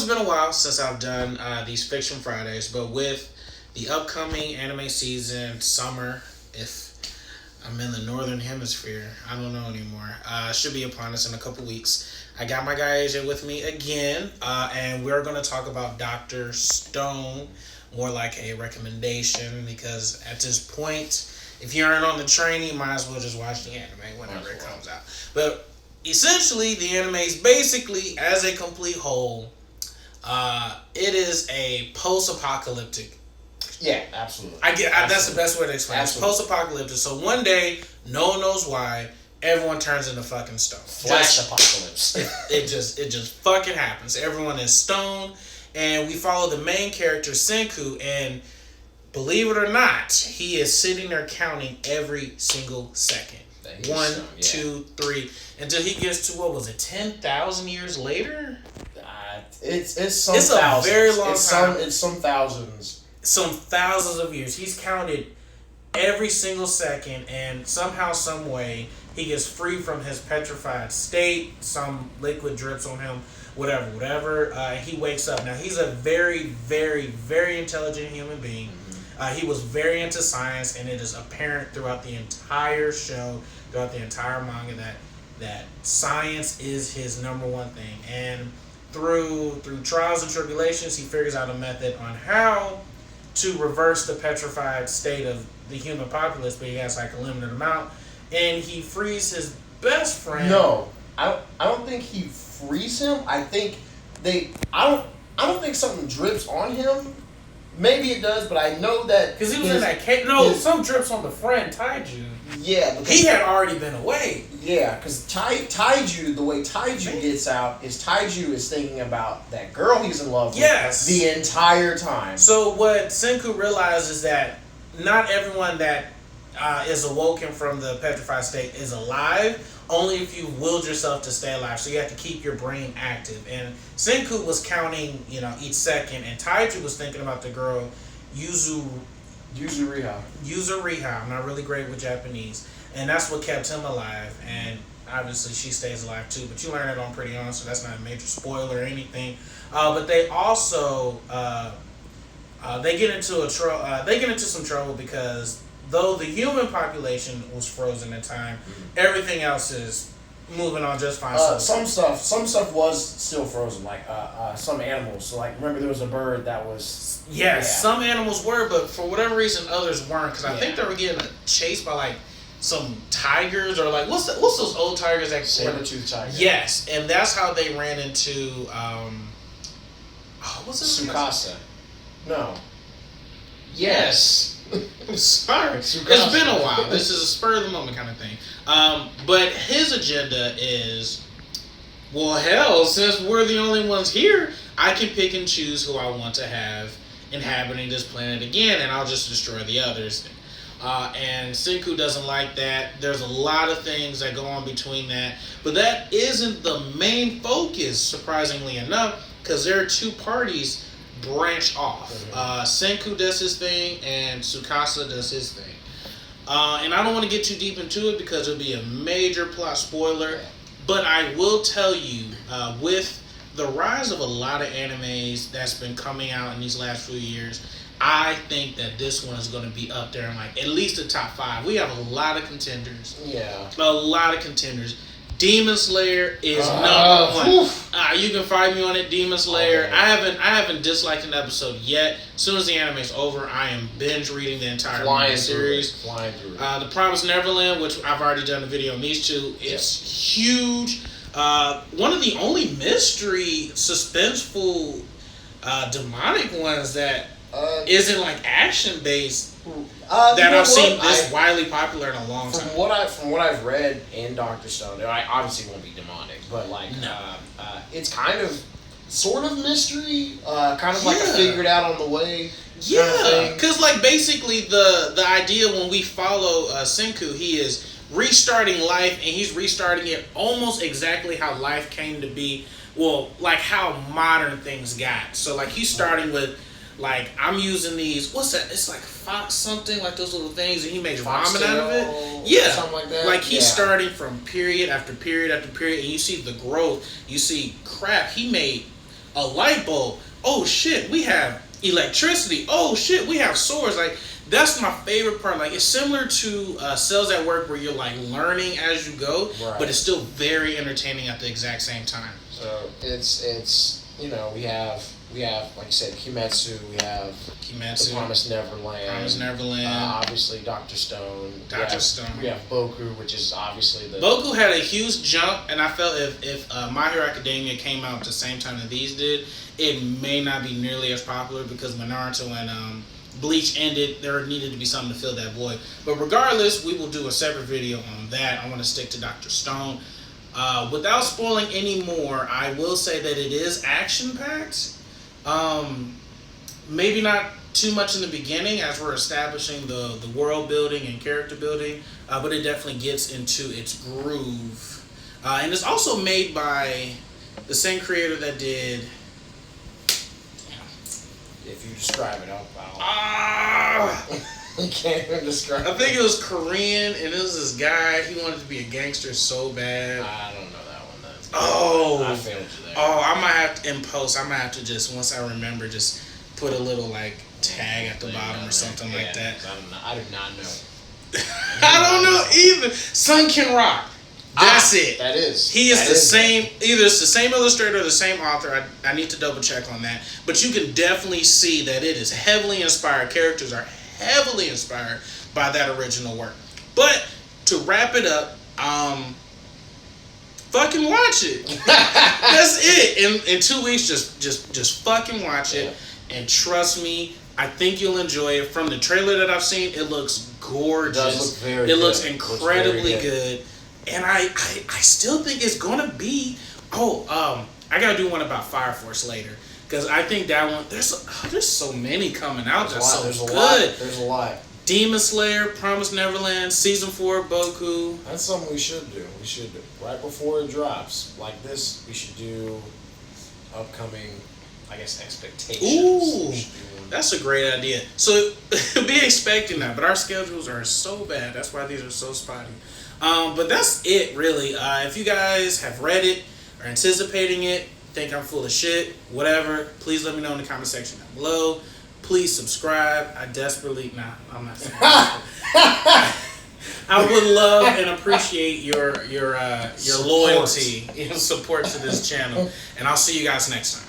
it's been a while since I've done these Fiction Fridays, but with the upcoming anime season, summer, if I'm in the northern hemisphere, I don't know anymore, should be upon us in a couple weeks. I got my guy AJ with me again, and we're going to talk about Dr. Stone, more like a recommendation, because at this point, if you aren't on the train, you might as well just watch the anime whenever it comes out. But essentially, the anime is basically, as a complete whole, it is a post-apocalyptic. Yeah, absolutely. That's the best way to explain it. It's post-apocalyptic. So one day, no one knows why, everyone turns into fucking stone. Flash apocalypse. It just fucking happens. Everyone is stone, and we follow the main character, Senku, and believe it or not, he is sitting there counting every single second. 1, 2, 3, until he gets to, what was it, 10,000 years later? It's a very long time. It's some thousands. Some thousands of years. He's counted every single second, and somehow, some way, he gets free from his petrified state. Some liquid drips on him. Whatever. He wakes up. Now, he's a very, very, very intelligent human being. He was very into science, and it is apparent throughout the entire show, throughout the entire manga, that science is his number one thing. And through trials and tribulations, he figures out a method on how to reverse the petrified state of the human populace, but he has like a limited amount. And he frees his best friend. No, I don't think he frees him. I think I don't think something drips on him. Maybe it does, but I know that because he was in that cave. No, some drips on the friend Taiju. Yeah, because he had already been away. Yeah, because Taiju, the way Taiju gets out is Taiju is thinking about that girl he's in love with the entire time. So what Senku realizes is that not everyone that is awoken from the petrified state is alive. Only if you willed yourself to stay alive. So you have to keep your brain active. And Senku was counting, each second, and Taiju was thinking about the girl Yuzuriha. I'm not really great with Japanese. And that's what kept him alive. And obviously she stays alive too. But you learn it on Pretty On, so that's not a major spoiler or anything. But they also they get into some trouble because though the human population was frozen in time, everything else is moving on just fine. Some stuff was still frozen, like some animals. So, like, remember there was a bird that was. Yes, some animals were, but for whatever reason, others weren't. Because I think they were getting chased by like some tigers or like what's those old tigers that saber-toothed tiger. Yes, and that's how they ran into what's his name? Tsukasa. No. Yes. I'm sorry. It's been a while. This is a spur of the moment kind of thing. But his agenda is, well, hell, since we're the only ones here, I can pick and choose who I want to have inhabiting this planet again, and I'll just destroy the others. And Senku doesn't like that. There's a lot of things that go on between that. But that isn't the main focus, surprisingly enough, because there are two parties branch off. Senku does his thing and Tsukasa does his thing. And I don't want to get too deep into it because it'll be a major plot spoiler. But I will tell you, with the rise of a lot of animes that's been coming out in these last few years, I think that this one is going to be up there in like at least the top 5. We have a lot of contenders. Yeah. A lot of contenders. Demon Slayer is number 1. You can find me on it, Demon Slayer. I haven't disliked an episode yet. As soon as the anime's over, I am binge reading the entire series. Flying through it. The Promised Neverland, which I've already done a video on these two, it's huge. One of the only mystery, suspenseful, demonic ones that isn't like action based. That I've seen this widely popular in a long time. From what I've read in Dr. Stone, it obviously won't be demonic, but like it's kind of sort of mystery, kind of like a figured out on the way. Yeah, because like basically the idea when we follow Senku, he is restarting life, and he's restarting it almost exactly how life came to be. Well, like how modern things got. So like he's starting with. Like, I'm using these, what's that? It's like Fox something, like those little things, and he makes ramen out of it. Yeah. Something like that. Like, he's starting from period after period after period, and you see the growth. You see, crap, he made a light bulb. Oh shit, we have electricity. Oh shit, we have swords. Like that's my favorite part. Like it's similar to Cells at Work, where you're like learning as you go, Right. but it's still very entertaining at the exact same time. So it's we have like you said Kimetsu, we have Kimetsu, The Promised Neverland, obviously Dr. Stone, we have Boku, which is obviously the Boku had a huge jump, and I felt if My Hero Academia came out at the same time that these did, it may not be nearly as popular because when Naruto and Bleach ended, there needed to be something to fill that void. But regardless, we will do a separate video on that. I want to stick to Dr. Stone. Without spoiling any more, I will say that it is action-packed. Maybe not too much in the beginning as we're establishing the world building and character building, but it definitely gets into its groove. And it's also made by the same creator that did... If you describe it, I'll you can't even describe it. I think it was Korean, and it was this guy, he wanted to be a gangster so bad. I don't know that one then. Oh. I failed you there. Oh, I might have to, in post, I might have to just, once I remember, just put a little, like, tag at the bottom or something like that. I do not know. I don't know either. Sunken Rock. That's it. That is. He is the same, either it's the same illustrator or the same author. I need to double check on that. But you can definitely see that it is heavily inspired. Characters are heavily inspired by that original work. But to wrap it up, fucking watch it. That's it. In 2 weeks, just fucking watch it. And trust me, I think you'll enjoy it. From the trailer that I've seen, it looks gorgeous. It does look very It good. looks incredibly good. And I still think it's gonna be. I gotta do one about Fire Force later because I think that one there's so many coming out that's so good. There's a lot. Demon Slayer, Promised Neverland, Season 4, Boku. That's something we should do. Right before it drops, like this. We should do upcoming, I guess, expectations. Ooh, that's a great idea. So be expecting that, but our schedules are so bad. That's why these are so spotty. But that's it, really. If you guys have read it, are anticipating it, think I'm full of shit, whatever, please let me know in the comment section down below. Please subscribe. I desperately... Nah, I'm not saying that. I would love and appreciate your loyalty and support to this channel. And I'll see you guys next time.